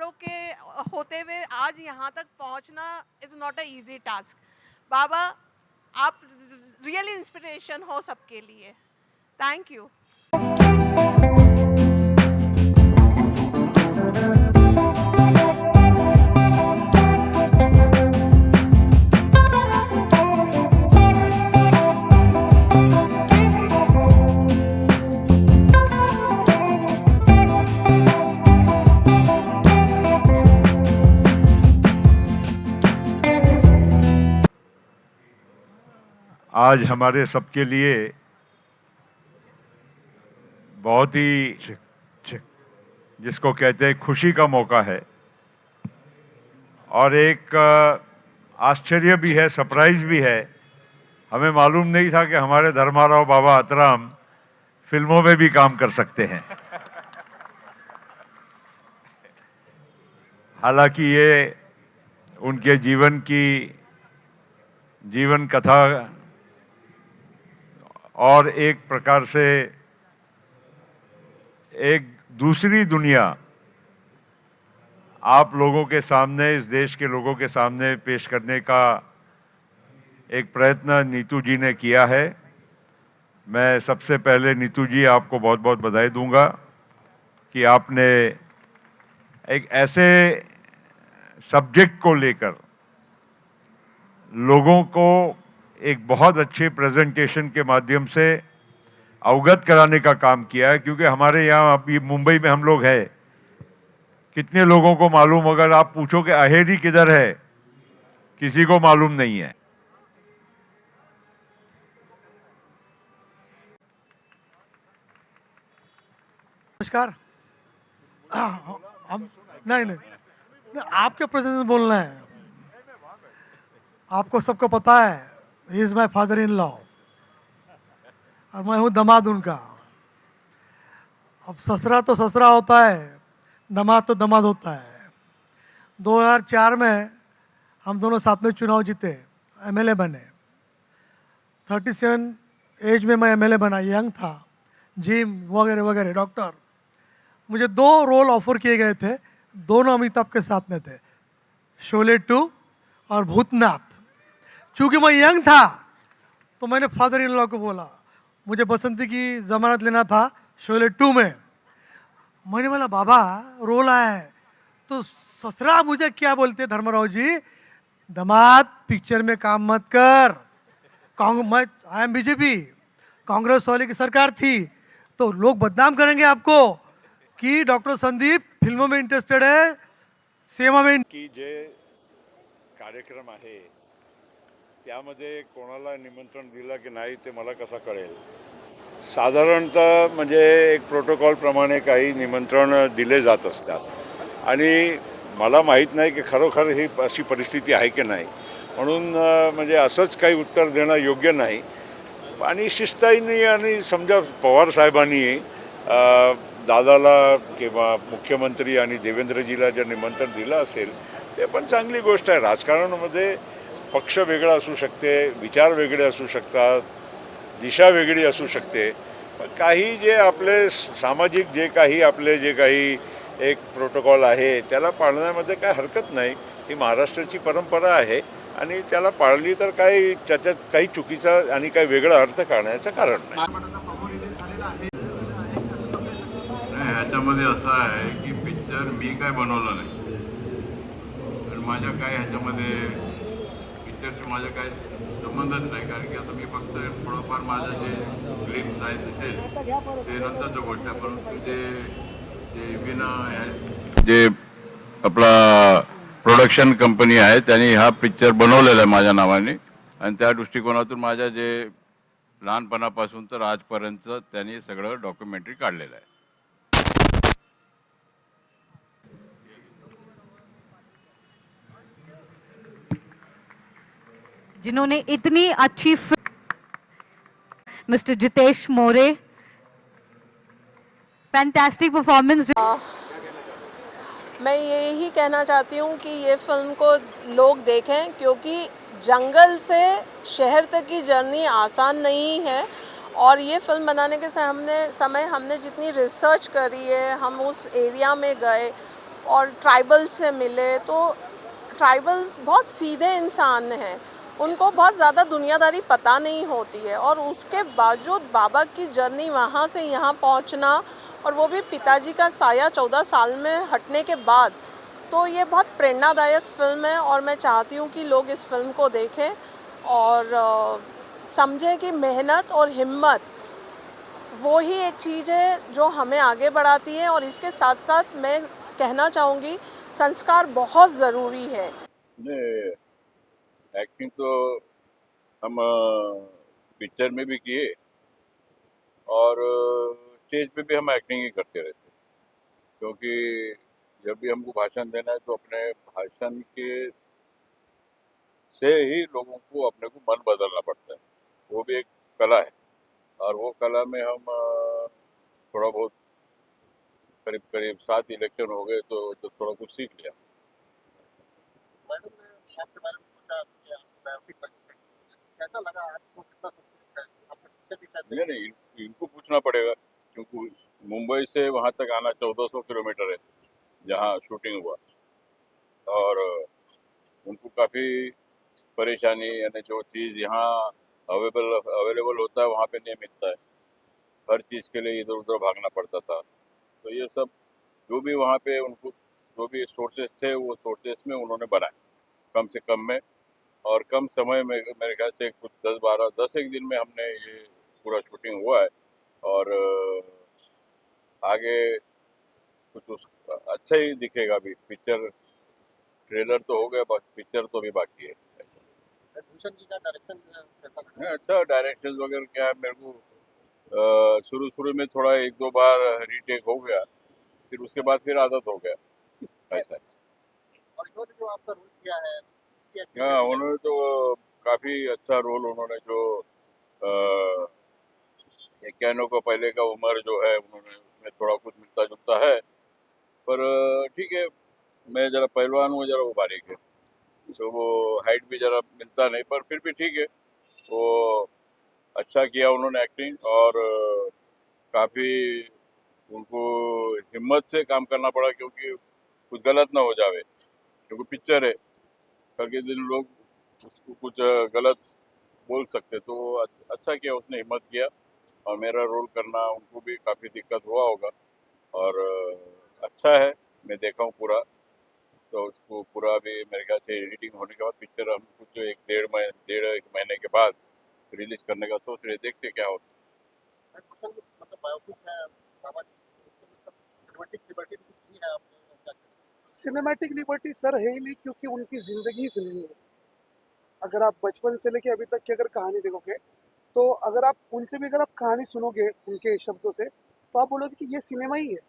पहाड़ों के होते हुए आज यहाँ तक पहुँचना is not a easy task. बाबा, आप रियली इंस्पिरेशन हो सबके लिए। Thank you. आज हमारे सबके लिए बहुत ही जिसको कहते हैं खुशी का मौका है और एक आश्चर्य भी है, सरप्राइज भी है। हमें मालूम नहीं था कि हमारे धर्माराव बाबा अतराम फिल्मों में भी काम कर सकते हैं। हालांकि ये उनके जीवन कथा और एक प्रकार से एक दूसरी दुनिया आप लोगों के सामने, इस देश के लोगों के सामने पेश करने का एक प्रयत्न नीतू जी ने किया है। मैं सबसे पहले नीतू जी आपको बहुत बहुत बधाई दूंगा कि आपने एक ऐसे सब्जेक्ट को लेकर लोगों को एक बहुत अच्छे प्रेजेंटेशन के माध्यम से अवगत कराने का काम किया है। क्योंकि हमारे यहाँ अभी मुंबई में हम लोग हैं, कितने लोगों को मालूम, अगर आप पूछो कि अहेरी किधर है, किसी को मालूम नहीं है। नमस्कार। हम नहीं, आपके प्रेजेंस बोलना है। आपको सबको पता है, he is my father in law और मैं हूँ दामाद उनका। अब ससुरा तो ससुरा होता है, दामाद तो दामाद होता है। 2004 में हम दोनों साथ में चुनाव जीते, एमएलए बने। 37 एज में मैं एमएलए बना, यंग था, जिम वगैरह वगैरह, डॉक्टर। मुझे 2 रोल ऑफर किए गए थे, दोनों अमिताभ के साथ में थे, शोले 2 और भूतनाथ। चूंकि मैं यंग था तो मैंने फादर इन लॉ को बोला, मुझे बसंती की जमानत लेना था शोले 2 में। मैंने बोला बाबा रोल आया है तो ससुरा मुझे क्या बोलते धर्मराव जी, दामाद पिक्चर में काम मत कर। मैं आई एम बीजेपी, कांग्रेस वाले की सरकार थी तो लोग बदनाम करेंगे आपको कि डॉक्टर संदीप फिल्मों में इंटरेस्टेड है, सेवा में। की जे कार्यक्रम आहे त्यामध्ये कोणाला निमंत्रण दिलं की नाही ते मला कसं कळेल। साधारणतः म्हणजे एक प्रोटोकॉल प्रमाणे काही निमंत्रण दिले जात असतात आणि मला माहीत नाही की खरोखर ही अशी परिस्थिती आहे की नाही, म्हणून म्हणजे असंच काही उत्तर देणं योग्य नाही। आणि शिस्ताईने आणि समजा पवार साहेबांनी दादाला किंवा मुख्यमंत्री आणि देवेंद्रजीला जे निमंत्रण दिलं असेल ते पण चांगली गोष्ट आहे। राजकारणामध्ये पक्ष वेगळा असू शकते, विचार वेगळे असू शकतात, दिशा वेगळी असू शकते, पण काही जे आपले सामाजिक जे काही एक प्रोटोकॉल आहे त्याला पाळण्यामध्ये काय हरकत नाही। ही महाराष्ट्राची परंपरा आहे आणि त्याला पाळली तर काही त्याच्यात काही चुकीचा आणि काही वेगळा अर्थ काढण्याचं कारण नाही। ह्याच्यामध्ये असं आहे की पिक्चर मी काय बनवलं नाही, तर माझ्या काय ह्याच्यामध्ये पिक्चरशी माझा काय संबंधच नाही। कारण की आता मी फक्त थोडंफार माझं जे क्लिप्स आहे दिसेल ते नंतरचं गोष्ट आहे, परंतु जे आपला प्रोडक्शन कंपनी आहे त्यांनी हा पिक्चर बनवलेला आहे माझ्या नावाने आणि त्या दृष्टिकोनातून माझ्या जे लहानपणापासून तर आजपर्यंत त्यांनी सगळं डॉक्युमेंटरी काढलेलं आहे। जिन्होंने इतनी अच्छी मिस्टर जितेश मोरे, फैंटास्टिक परफॉर्मेंस। मैं यही कहना चाहती हूँ कि ये फिल्म को लोग देखें, क्योंकि जंगल से शहर तक की जर्नी आसान नहीं है। और ये फिल्म बनाने के समय हमने जितनी रिसर्च करी है, हम उस एरिया में गए, और ट्राइबल से मिले, तो ट्राइबल्स बहुत सीधे इंसान हैं, उनको बहुत ज़्यादा दुनियादारी पता नहीं होती है, और उसके बावजूद बाबा की जर्नी वहाँ से यहाँ पहुँचना, और वो भी पिताजी का साया 14 साल में हटने के बाद, तो ये बहुत प्रेरणादायक फिल्म है। और मैं चाहती हूँ कि लोग इस फिल्म को देखें और समझें कि मेहनत और हिम्मत वो ही एक चीज़ है जो हमें आगे बढ़ाती है। और इसके साथ साथ मैं कहना चाहूँगी, संस्कार बहुत ज़रूरी है। एक्टिंग तो हम पिक्चर में भी किए और स्टेज पे भी हम एक्टिंग ही करते रहते, क्योंकि जब भी हमको भाषण देना है तो अपने भाषण के से ही लोगों को अपने को मन बदलना पड़ता है। वो भी एक कला है, और वो कला में हम थोड़ा बहुत करीब करीब 7 इलेक्शन हो गए तो थोड़ा कुछ सीख लिया। मैडम ने आपके बारे में सोचा कि आप बायोपिक बन सकते, कैसा लगा आपको, कितना संतुष्ट है? आपने पिक्चर भी शायद नहीं नहीं, इनको पूछना पड़ेगा, क्योंकि मुंबई से वहाँ तक आना 1400 किलोमीटर है जहाँ शूटिंग हुआ, और उनको काफ़ी परेशानी, यानी जो चीज़ यहाँ अवेलेबल होता है वहाँ पे नहीं मिलता है। हर चीज़ के लिए इधर उधर भागना पड़ता था। तो ये सब जो भी वहाँ पे उनको जो भी सोर्सेज थे वो सोर्सेज में उन्होंने बनाए कम से कम में, और कम समय में, मेरे ख्याल से कुछ 10 एक दिन में हमने ये पूरा शूटिंग हुआ है। और आगे कुछ उस अच्छा ही दिखेगा। अभी पिक्चर ट्रेलर तो हो गया, पिक्चर तो अभी बाकी है। ऐसा भूषण जी का डायरेक्शन कैसा लगा? नहीं, अच्छा डायरेक्शन वगैरह क्या है, मेरे को शुरू शुरू में थोड़ा 1-2 बार रीटेक हो गया, फिर उसके बाद फिर आदत हो गया। ऐसा है। और इन्होंने जो आपका रोल किया है, उसकी acting हाँ, कैसी लगी? उन्होंने तो काफ़ी अच्छा रोल, उन्होंने जो अ, ये कहने को पहले का उम्र जो है उन्होंने उसमें थोड़ा कुछ मिलता जुलता है, पर ठीक है। मैं जरा पहलवान हूँ, जरा वो बारीक है, तो वो हाइट भी जरा मिलता नहीं, पर फिर भी ठीक है। वो अच्छा किया उन्होंने एक्टिंग, और काफ़ी उनको हिम्मत से काम करना पड़ा, क्योंकि कुछ गलत ना हो जावे, क्योंकि पिक्चर है। कल के दिन लोग उसको कुछ गलत बोल सकते, तो वो अच्छा किया, उसने हिम्मत किया। और मेरा रोल करना उनको भी काफ़ी दिक्कत हुआ होगा, और अच्छा है। मैं देखा हूँ पूरा, तो उसको पूरा भी मेरे ख्याल से एडिटिंग होने के बाद पिक्चर हम कुछ 1 के बाद रिलीज करने का सोच रहे, देखते क्या होता मैं भूषण मतलब बायोपिक है बाबा जी, उसके मतलब सिनेमैटिक लिबर्टी भी कुछ ली है आपने या क्या? सिनेमैटिक लिबर्टी सर है ही नहीं, क्योंकि उनकी ज़िंदगी फिल्मी है। अगर आप बचपन से लेके अभी तक की अगर कहानी देखोगे, तो अगर आप उनसे भी अगर आप कहानी सुनोगे उनके शब्दों से, तो आप बोलोगे कि ये सिनेमा ही है,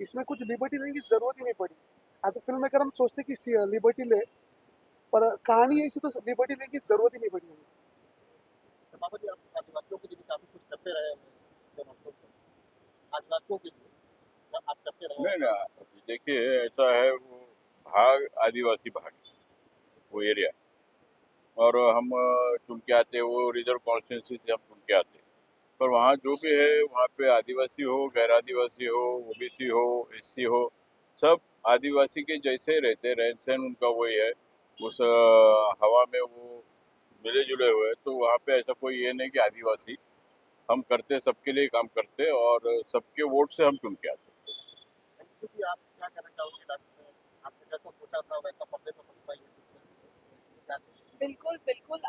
इसमें कुछ लिबर्टी लेने की ज़रूरत ही नहीं पड़ी। एज अ फिल्म मेकर हम सोचते कि लिबर्टी ले, पर कहानी ऐसी तो लिबर्टी लेने की ज़रूरत ही नहीं पड़ी हमें। तो बाबा जी आप आदिवासियों के लिए भी काफ़ी कुछ करते रहे हैं, जनोत्सव से आदिवासियों के लिए आप करते है। रहे नहीं हैं। ना, देखिए ऐसा है, वो भाग आदिवासी भाग, वो एरिया, और हम चुन के आते हैं, वो रिजर्व कॉन्स्टिट्यूंसी से हम चुन के आते हैं। पर वहाँ जो भी है, वहाँ पे आदिवासी हो, गैर आदिवासी हो, ओबीसी हो, एससी हो, सब आदिवासी के जैसे ही रहते, रहन सहन उनका वही है। उस हवा में वो मिले जुले हुए हैं, तो वहाँ पे ऐसा कोई ये नहीं कि आदिवासी, हम करते सबके लिए काम करते, और सबके वोट से हम चुन के आते। क्योंकि आप क्या कहना चाहोगे डॉक्टर, आपने जैसा सोचा था वैसा पर्दे पर बन पाई है पिक्चर? बिल्कुल बिल्कुल,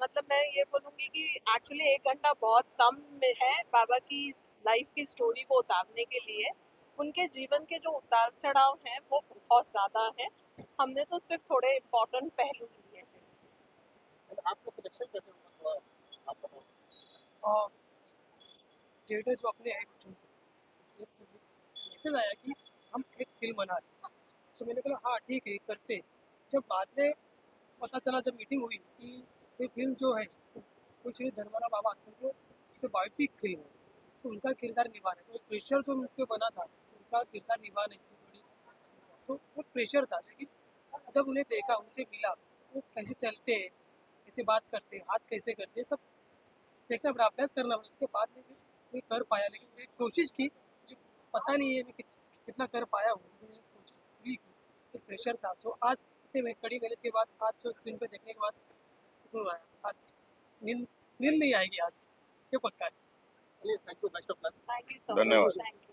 मतलब मैं ये बोलूँगी कि एक्चुअली 1 घंटा बहुत कम में है बाबा की लाइफ की स्टोरी को उतारने के लिए। उनके जीवन के जो उतार चढ़ाव हैं वो बहुत ज़्यादा हैं। हमने तो सिर्फ थोड़े इम्पोर्टेंट पहलू लिए हैं। And आपका सिलेक्शन कैसे हुआ, थोड़ा आप बताओ। और थिएटर जो अपने है भूषण से मैसेज आया कि हम एक फिल्म बना रहे हैं। तो मैंने कहा हाँ ठीक है करते हैं। जब बाद में पता चला, जब मीटिंग हुई कि ये फिल्म जो है वो श्री धर्मराव बाबा जो इस पर बायोपिक फिल्म है, तो उनका किरदार निभाना है, तो प्रेशर जो मुझ पर बना था उनका किरदार निभाने की थोड़ी, तो वो प्रेशर था। लेकिन जब उन्हें देखा, उनसे मिला, वो कैसे चलते हैं, कैसे बात करते हैं, हाथ कैसे करते हैं, सब देखना पड़ा, अभ्यास करना पड़ा। उसके बाद में मैं कर पाया, लेकिन मैं कोशिश की, मुझे पता नहीं है मैं कितना कर पाया हूँ, लेकिन मैंने कोशिश पूरी एक प्रेशर था, तो आज इतने में कड़ी मेहनत के बाद आज जो स्क्रीन पे देखने के बाद सुकून आया। आज नींद नींद नहीं आएगी आज, ये पक्का है। चलिए, thank you, best of luck. धन्यवाद.